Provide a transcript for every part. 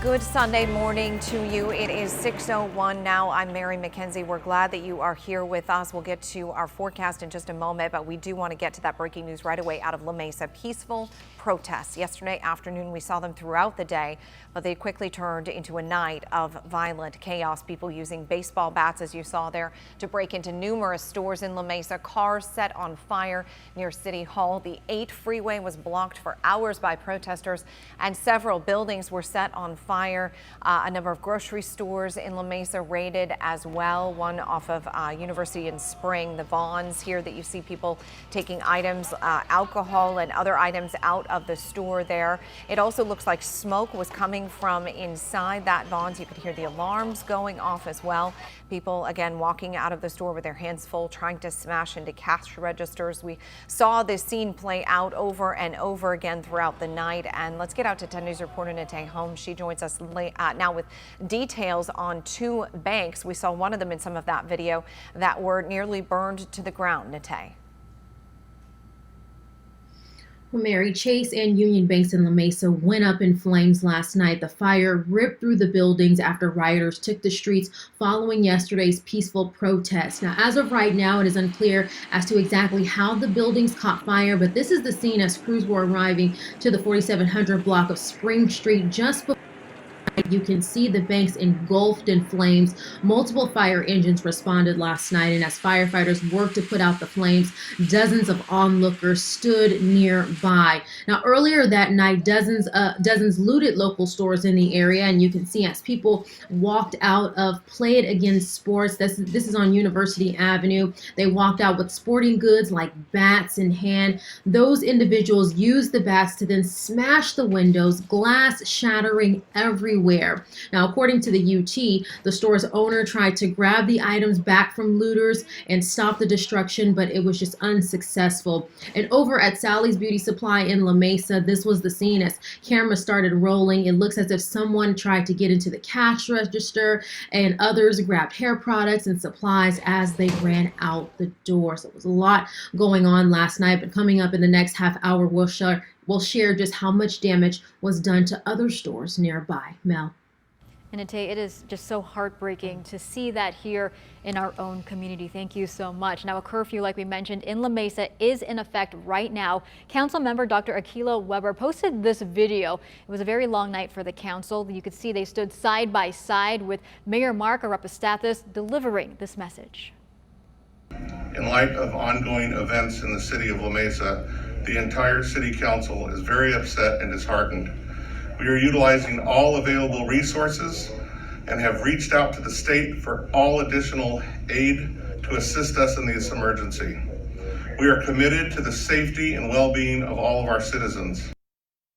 Good Sunday morning to you. It is 6:01 now. I'm Mary McKenzie. We're glad that you are here with us. We'll get to our forecast in just a moment, but we do want to get to that breaking news right away out of La Mesa. Peaceful protests. Yesterday afternoon, we saw them throughout the day, but they quickly turned into a night of violent chaos. People using baseball bats, as you saw there, to break into numerous stores in La Mesa. Cars set on fire near City Hall. The 8 freeway was blocked for hours by protesters, and several buildings were set on fire. A number of grocery stores in La Mesa raided as well. One off of University in Spring, the Vons here that you see people taking items, alcohol and other items out of the store there. It also looks like smoke was coming from inside that Vons. You could hear the alarms going off as well. People again walking out of the store with their hands full, trying to smash into cash registers. We saw this scene play out over and over again throughout the night. And let's get out to 10 News reporter Natay Holmes. She joins us now with details on 2 banks. We saw one of them in some of that video that were nearly burned to the ground. Natay. Well, Mary, Chase and Union Banks in La Mesa went up in flames last night. The fire ripped through the buildings after rioters took the streets following yesterday's peaceful protest. Now, as of right now, it is unclear as to exactly how the buildings caught fire, but this is the scene as crews were arriving to the 4700 block of Spring Street just before. You can see the banks engulfed in flames. Multiple fire engines responded last night, and as firefighters worked to put out the flames, dozens of onlookers stood nearby. Now, earlier that night, dozens looted local stores in the area, and you can see as people walked out of Play It Again Sports. This is on University Avenue. They walked out with sporting goods like bats in hand. Those individuals used the bats to then smash the windows, glass shattering everywhere. Now, according to the UT, the store's owner tried to grab the items back from looters and stop the destruction, but it was just unsuccessful. And over at Sally's Beauty Supply in La Mesa, this was the scene as cameras started rolling. It looks as if someone tried to get into the cash register and others grabbed hair products and supplies as they ran out the door. So it was a lot going on last night, but coming up in the next half hour, we'll share just how much damage was done to other stores nearby. Mel. And it is just so heartbreaking to see that here in our own community. Thank you so much. Now, a curfew, like we mentioned, in La Mesa is in effect right now. Council member Dr. Akila Weber posted this video. It was a very long night for the council. You could see they stood side by side with Mayor Mark Arapastathis delivering this message. In light of ongoing events in the city of La Mesa, the entire city council is very upset and disheartened. We are utilizing all available resources and have reached out to the state for all additional aid to assist us in this emergency. We are committed to the safety and well-being of all of our citizens.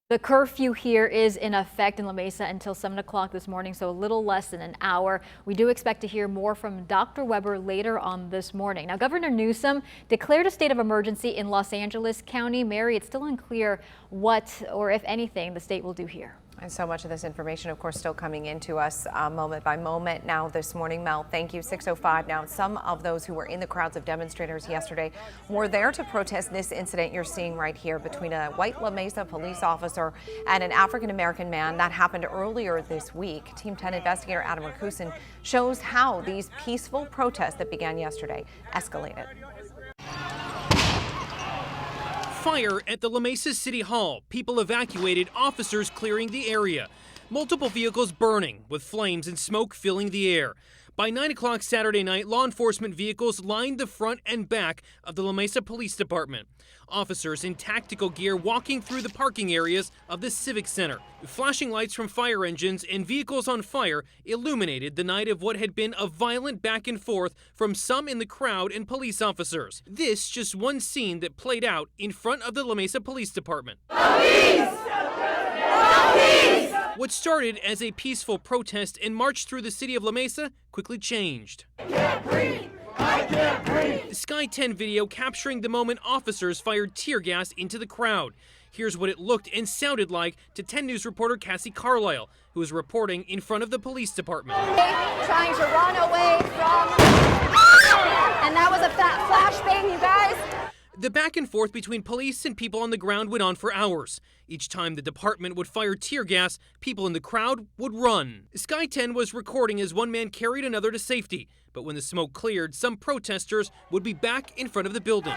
The curfew here is in effect in La Mesa until 7 o'clock this morning, so a little less than an hour. We do expect to hear more from Dr. Weber later on this morning. Now, Governor Newsom declared a state of emergency in Los Angeles County. Mary, it's still unclear what or if anything the state will do here. And so much of this information, of course, still coming into us moment by moment now this morning. Mel, thank you. 6:05 now. Some of those who were in the crowds of demonstrators yesterday were there to protest this incident you're seeing right here between a white La Mesa police officer and an African-American man. That happened earlier this week. Team 10 investigator Adam Rakusin shows how these peaceful protests that began yesterday escalated. Fire at the La Mesa City Hall. People evacuated, officers clearing the area. Multiple vehicles burning, with flames and smoke filling the air. By 9 o'clock Saturday night, law enforcement vehicles lined the front and back of the La Mesa Police Department. Officers in tactical gear walking through the parking areas of the Civic Center. Flashing lights from fire engines and vehicles on fire illuminated the night of what had been a violent back and forth from some in the crowd and police officers. This just one scene that played out in front of the La Mesa Police Department. Police! Police! What started as a peaceful protest and marched through the city of La Mesa quickly changed. I can't breathe! I can't breathe! Sky 10 video capturing the moment officers fired tear gas into the crowd. Here's what it looked and sounded like to 10 News reporter Cassie Carlisle, who was reporting in front of the police department. Trying to run away from... And that was a flashbang, you guys. The back and forth between police and people on the ground went on for hours. Each time the department would fire tear gas, people in the crowd would run. Sky 10 was recording as one man carried another to safety, but when the smoke cleared, some protesters would be back in front of the building.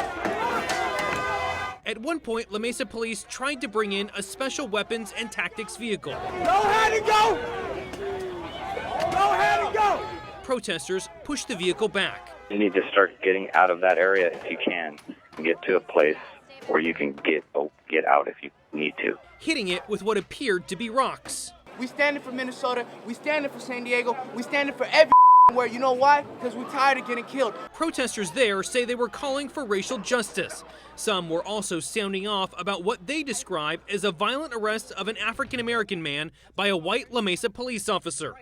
At one point, La Mesa Police tried to bring in a special weapons and tactics vehicle. Go ahead and go! Go ahead and go! Protesters pushed the vehicle back. You need to start getting out of that area if you can, and get to a place where you can get out if you need to. Hitting it with what appeared to be rocks. We standing for Minnesota, we standing for San Diego, we standing for every where. You know why? Because we're tired of getting killed. Protesters there say they were calling for racial justice. Some were also sounding off about what they describe as a violent arrest of an African-American man by a white La Mesa police officer.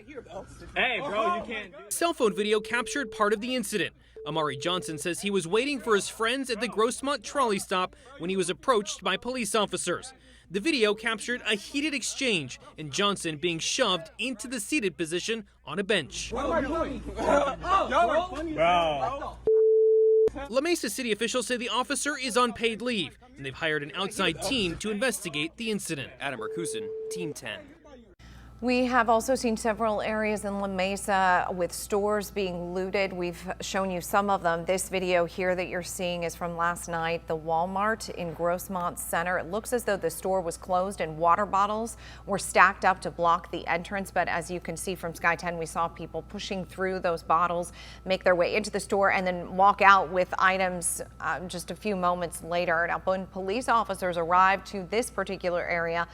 Hey, bro, you can't do it. Cell phone video captured part of the incident. Amari Johnson says he was waiting for his friends at the Grossmont trolley stop when he was approached by police officers. The video captured a heated exchange and Johnson being shoved into the seated position on a bench. What am I doing? Bro. La Mesa city officials say the officer is on paid leave, and they've hired an outside team to investigate the incident. Adam Rakusin, Team 10. We have also seen several areas in La Mesa with stores being looted. We've shown you some of them. This video here that you're seeing is from last night, the Walmart in Grossmont Center. It looks as though the store was closed and water bottles were stacked up to block the entrance. But as you can see from Sky 10, we saw people pushing through those bottles, make their way into the store, and then walk out with items just a few moments later. Now, when police officers arrived to this particular area,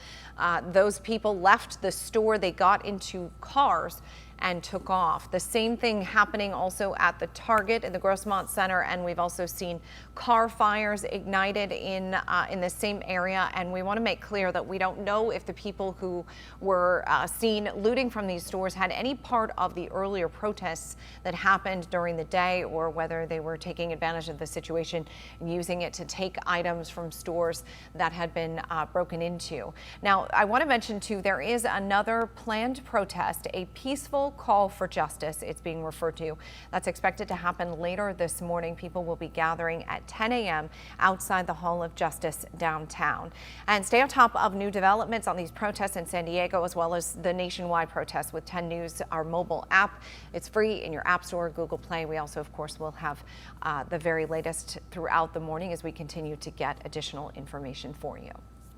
those people left the store. They got into cars and took off. The same thing happening also at the Target in the Grossmont Center, and we've also seen car fires ignited in the same area. And we want to make clear that we don't know if the people who were seen looting from these stores had any part of the earlier protests that happened during the day, or whether they were taking advantage of the situation and using it to take items from stores that had been broken into. Now, I want to mention too, there is another planned protest, a peaceful call for justice, it's being referred to. That's expected to happen later this morning. People will be gathering at 10 a.m. outside the Hall of Justice downtown. And stay on top of new developments on these protests in San Diego, as well as the nationwide protests with 10 News, our mobile app. It's free in your App Store, Google Play. We also, of course, will have the very latest throughout the morning as we continue to get additional information for you.